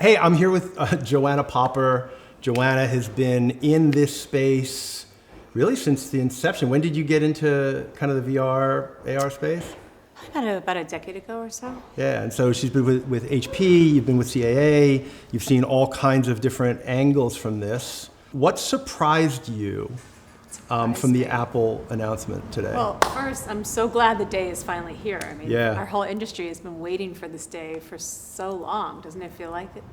Hey, I'm here with Joanna Popper. Joanna has been in this space really since the inception. When did you get into kind of the VR, AR space? About a decade ago or so. Yeah, and so she's been with HP, you've been with CAA, you've seen all kinds of different angles from this. What surprised you from the Apple announcement today? Well, first, I'm so glad the day is finally here. I mean, Yeah. our whole industry has been waiting for this day for so long. Doesn't it feel like it?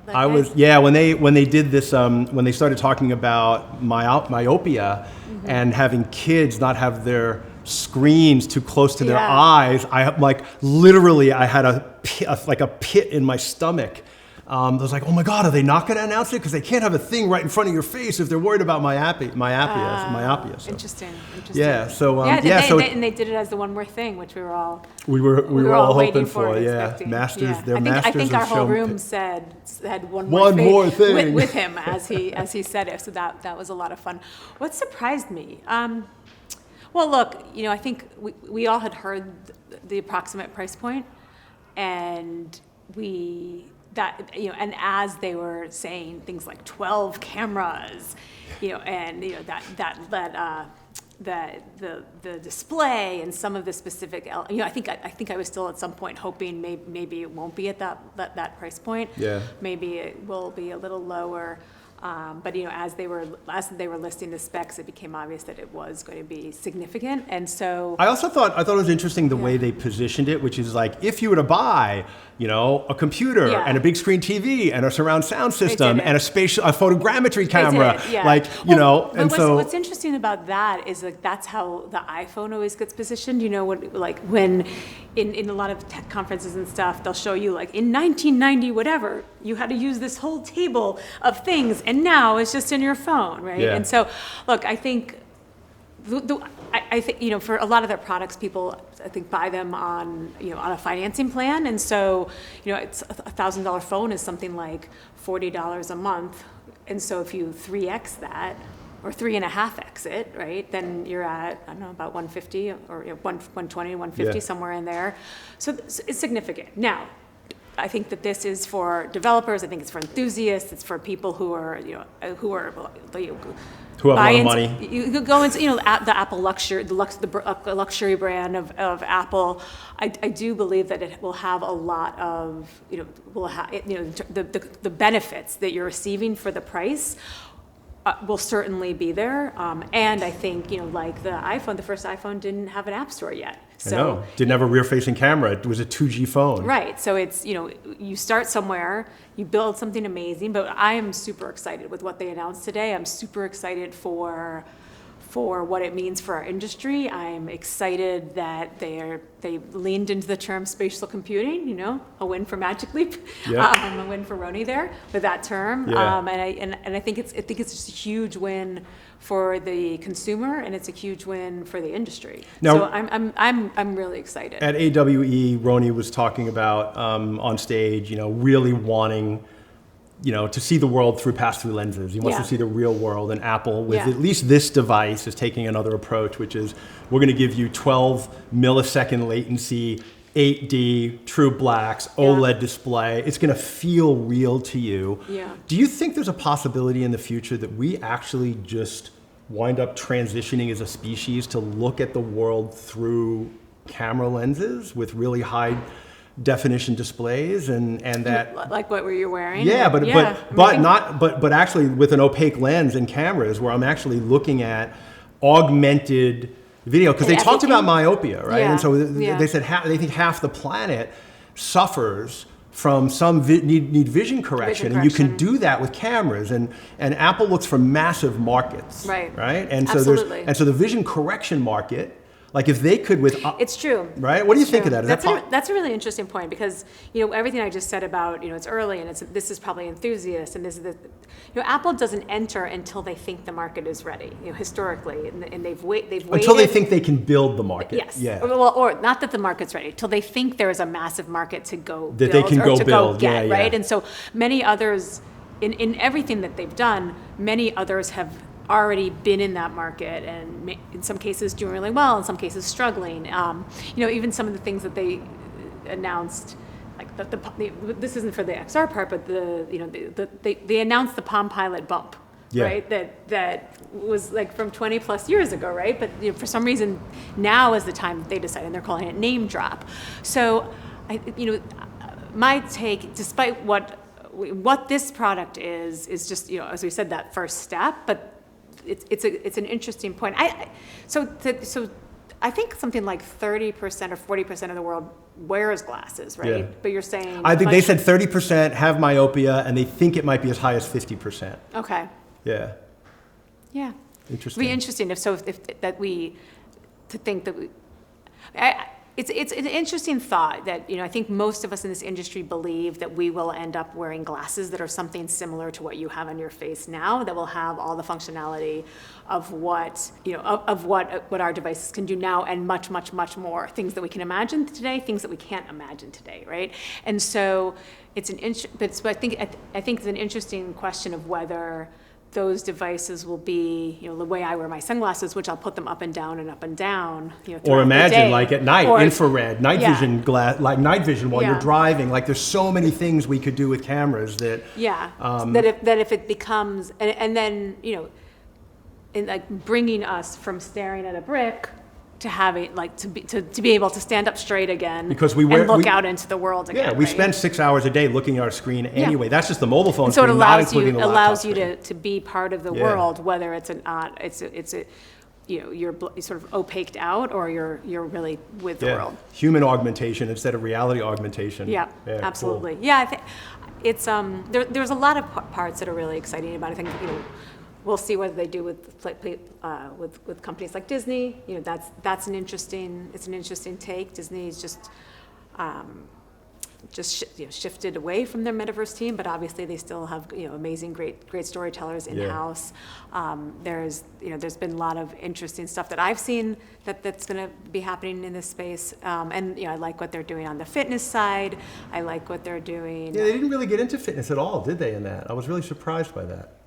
When they did this, when they started talking about myopia and having kids not have their screens too close to their eyes, I had a pit in my stomach. I was like, oh my God, are they not going to announce it? Because they can't have a thing right in front of your face if they're worried about myopia. So. Interesting. Yeah. And they did it as the one more thing, which we were all hoping for. Masters. I think our whole room had one more thing with him as he said it. So that was a lot of fun. What surprised me? Well, look, I think we all had heard the approximate price point, and and as they were saying things like 12 cameras, that led the display and some of the specific, I think I was still at some point hoping maybe it won't be at that price point. Yeah. Maybe it will be a little lower. But as they were listing the specs, it became obvious that it was going to be significant, and so I thought it was interesting the way they positioned it, which is like if you were to buy, a computer and a big screen TV and a surround sound system and a photogrammetry camera, What's interesting about that is that's how the iPhone always gets positioned. When in a lot of tech conferences and stuff, they'll show you like in 1990 whatever you had to use this whole table of things. And now it's just in your phone, right? Yeah. And so, look, I think, for a lot of their products, people, I think, buy them on a financing plan. And so, it's $1,000 phone is something like $40 a month. And so if you 3x that, or 3.5x it, right? Then you're at, I don't know, about 150 or 120, 150, somewhere in there. So it's significant. Now, I think that this is for developers. I think it's for enthusiasts. It's for people who have a lot of money. You could go into the Apple luxury, the luxury brand of Apple. I do believe that it will have a lot of the benefits that you're receiving for the price. Will certainly be there, and I think like the iPhone, the first iPhone didn't have an app store yet. So I know. Didn't have a rear-facing camera. It was a 2G phone. Right. So it's you start somewhere, you build something amazing. But I am super excited with what they announced today. I'm super excited for what it means for our industry. I'm excited that they leaned into the term spatial computing, a win for Magic Leap, a win for Roni there with that term. Yeah. And I think it's just a huge win for the consumer, and it's a huge win for the industry. Now, so I'm really excited. At AWE, Roni was talking about on stage, really wanting to see the world through pass-through lenses. He wants to see the real world, and Apple, with at least this device, is taking another approach, which is we're going to give you 12 millisecond latency, 8D, true blacks, OLED display. It's going to feel real to you. Yeah. Do you think there's a possibility in the future that we actually just wind up transitioning as a species to look at the world through camera lenses with really high definition displays and that, like what were you wearing? but actually with an opaque lens and cameras where I'm actually looking at augmented video, because they talked about myopia, right? And so they said they think half the planet suffers from some need vision correction, and you can do that with cameras. And Apple looks for massive markets, right? And so so the vision correction market. Like if they could it's true, right? What do you think of that? That's a really interesting point, because everything I just said about it's early and this is probably enthusiast, and this is Apple doesn't enter until they think the market is ready. Historically, and they've waited until they think they can build the market. Yes. Yeah. Or not that the market's ready, till they think there is a massive market to go that they can go get, right? And so many others in everything that they've done, many others have already been in that market, and in some cases doing really well, in some cases struggling. Even some of the things that they announced like this isn't for the XR part, but they announced the Palm Pilot bump, right? That was like from 20 plus years ago, right? But for some reason now is the time that they decided, and they're calling it name drop. So, my take, despite what this product is just, as we said, that first step, but it's an interesting point. So I think something like 30% or 40% of the world wears glasses, right? Yeah. But you're saying... I think they said 30% have myopia, and they think it might be as high as 50%. Okay. Yeah. Yeah. Interesting. It'd be interesting It's an interesting thought that, I think most of us in this industry believe that we will end up wearing glasses that are something similar to what you have on your face now, that will have all the functionality of what our devices can do now, and much, much, much more. Things that we can imagine today, things that we can't imagine today, right? And so I think it's an interesting question of whether those devices will be, the way I wear my sunglasses, which I'll put them up and down and up and down. Or imagine like at night, infrared, night vision while you're driving. Like there's so many things we could do with cameras that. Yeah. That if it becomes, and then in like bringing us from staring at a brick to having to be able to stand up straight again, because and look out into the world again. Yeah, we spend 6 hours a day looking at our screen anyway. That's just the mobile phone so screen, not including the laptop allows you screen. to be part of the world, whether it's you're sort of opaqued out, or you're really with the world. Human augmentation instead of reality augmentation. Yeah, absolutely. Cool. Yeah, I think it's there's a lot of parts that are really exciting about it. I think we'll see what they do with companies like Disney. That's an interesting take. Disney's just shifted away from their metaverse team, but obviously they still have amazing, great storytellers in house. There's been a lot of interesting stuff that I've seen that's going to be happening in this space, and I like what they're doing on the fitness side. I like what they're doing. Yeah, they didn't really get into fitness at all, did they? In that, I was really surprised by that.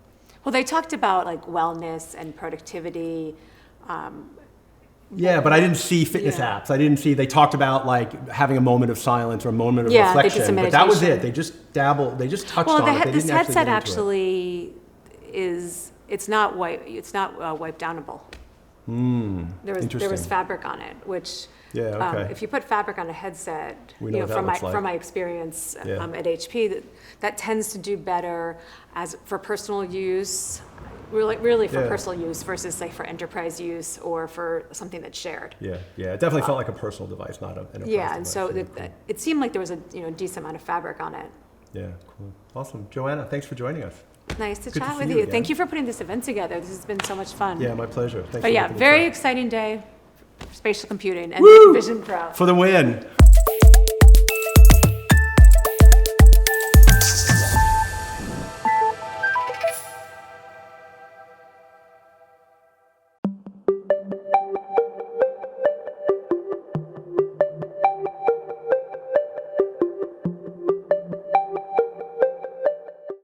Well, they talked about like wellness and productivity. Yeah, but I didn't see fitness apps. I didn't see, they talked about like having a moment of silence or a moment of reflection. They did some meditation. But that was it. They just dabbled, they just touched on it. This headset actually it's not wipe downable. There was fabric on it, which if you put fabric on a headset, from my experience at HP, that tends to do better for personal use, really for personal use versus say for enterprise use or for something that's shared. Yeah, it definitely felt like a personal device, not an enterprise device. And so it seemed like there was a decent amount of fabric on it. Yeah, cool, awesome. Joanna, thanks for joining us. Nice to chat with you. Thank you for putting this event together. This has been so much fun. Yeah, my pleasure. Thanks very exciting day for spatial computing and Vision Pro. For the win.